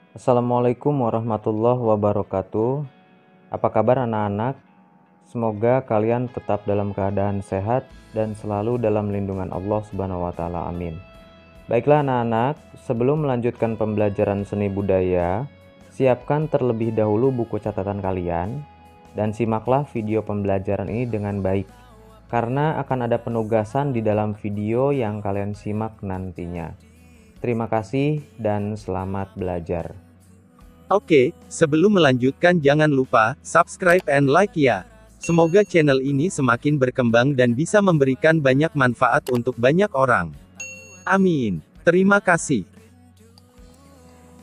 Assalamualaikum warahmatullahi wabarakatuh. Apa kabar anak-anak? Semoga kalian tetap dalam keadaan sehat dan selalu dalam lindungan Allah Subhanahu wa taala. Amin. Baiklah anak-anak, sebelum melanjutkan pembelajaran seni budaya, siapkan terlebih dahulu buku catatan kalian dan simaklah video pembelajaran ini dengan baik karena akan ada penugasan di dalam video yang kalian simak nantinya. Terima kasih dan selamat belajar. Oke, sebelum melanjutkan jangan lupa subscribe and like ya. Semoga channel ini semakin berkembang dan bisa memberikan banyak manfaat untuk banyak orang. Amin. Terima kasih.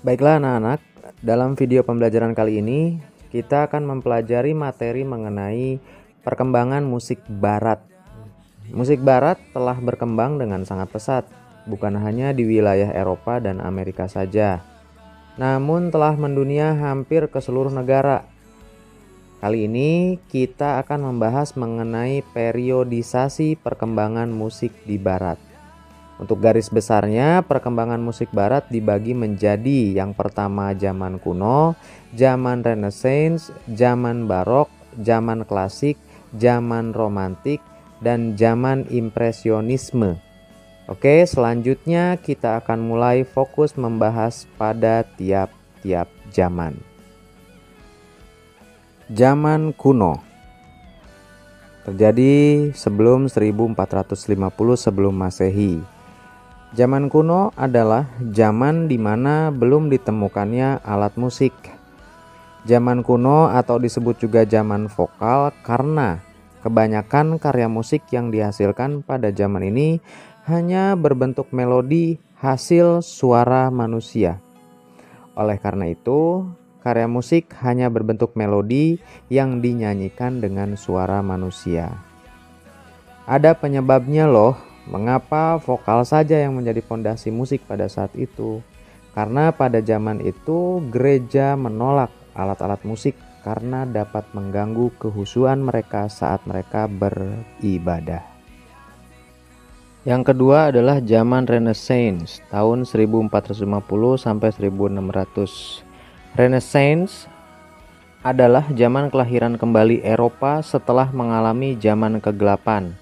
Baiklah anak-anak, dalam video pembelajaran kali ini kita akan mempelajari materi mengenai perkembangan musik barat. Musik barat telah berkembang dengan sangat pesat, bukan hanya di wilayah Eropa dan Amerika saja, namun telah mendunia hampir ke seluruh negara. Kali ini kita akan membahas mengenai periodisasi perkembangan musik di barat. Untuk garis besarnya, perkembangan musik barat dibagi menjadi yang pertama zaman kuno, zaman Renaissance, zaman barok, zaman klasik, zaman romantik, dan zaman impresionisme. Oke, selanjutnya kita akan mulai fokus membahas pada tiap-tiap zaman. Zaman kuno terjadi sebelum 1450 sebelum Masehi. Zaman kuno adalah zaman di mana belum ditemukannya alat musik. Zaman kuno atau disebut juga zaman vokal karena kebanyakan karya musik yang dihasilkan pada zaman ini hanya berbentuk melodi hasil suara manusia. Oleh karena itu, karya musik hanya berbentuk melodi yang dinyanyikan dengan suara manusia. Ada penyebabnya loh, mengapa vokal saja yang menjadi fondasi musik pada saat itu. Karena pada zaman itu gereja menolak alat-alat musik karena dapat mengganggu kehusuan mereka saat mereka beribadah. Yang kedua adalah zaman Renaissance, tahun 1450 sampai 1600. Renaissance adalah zaman kelahiran kembali Eropa setelah mengalami zaman kegelapan.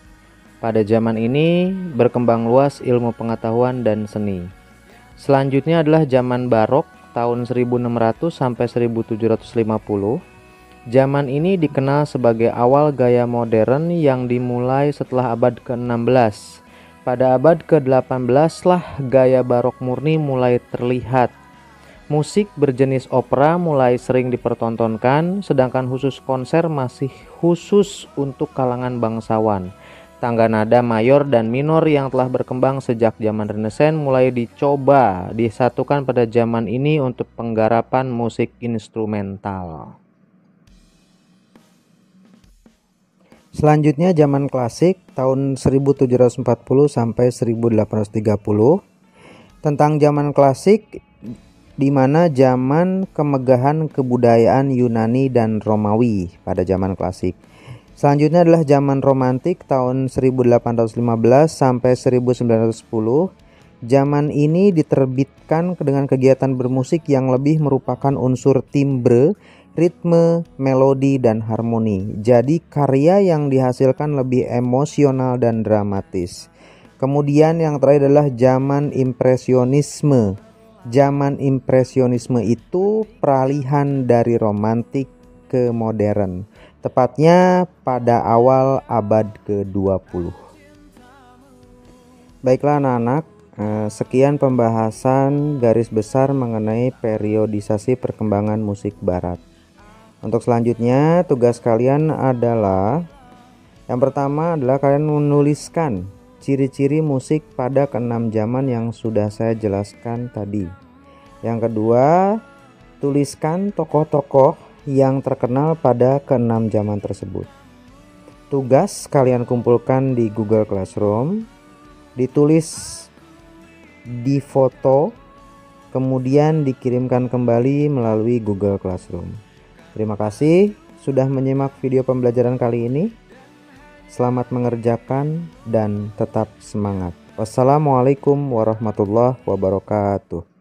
Pada zaman ini berkembang luas ilmu pengetahuan dan seni. Selanjutnya adalah zaman barok, tahun 1600 sampai 1750. Zaman ini dikenal sebagai awal gaya modern yang dimulai setelah abad ke-16. Pada abad ke-18 lah gaya barok murni mulai terlihat. Musik berjenis opera mulai sering dipertontonkan, sedangkan khusus konser masih khusus untuk kalangan bangsawan. Tangga nada mayor dan minor yang telah berkembang sejak zaman Renaissance mulai dicoba disatukan pada zaman ini untuk penggarapan musik instrumental. Selanjutnya zaman klasik tahun 1740 sampai 1830. Tentang zaman klasik di mana zaman kemegahan kebudayaan Yunani dan Romawi pada zaman klasik. Selanjutnya adalah zaman romantik tahun 1815 sampai 1910. Zaman ini diterbitkan dengan kegiatan bermusik yang lebih merupakan unsur timbre, ritme, melodi, dan harmoni. Jadi karya yang dihasilkan lebih emosional dan dramatis. Kemudian yang terakhir adalah zaman impresionisme. Zaman impresionisme itu peralihan dari romantik ke modern, tepatnya pada awal abad ke-20. Baiklah anak-anak, sekian pembahasan garis besar mengenai periodisasi perkembangan musik barat. Untuk selanjutnya tugas kalian adalah yang pertama adalah kalian menuliskan ciri-ciri musik pada keenam zaman yang sudah saya jelaskan tadi. Yang kedua, tuliskan tokoh-tokoh yang terkenal pada keenam zaman tersebut. Tugas kalian kumpulkan di Google Classroom, ditulis di foto, kemudian dikirimkan kembali melalui Google Classroom. Terima kasih sudah menyimak video pembelajaran kali ini. Selamat mengerjakan dan tetap semangat. Wassalamualaikum warahmatullahi wabarakatuh.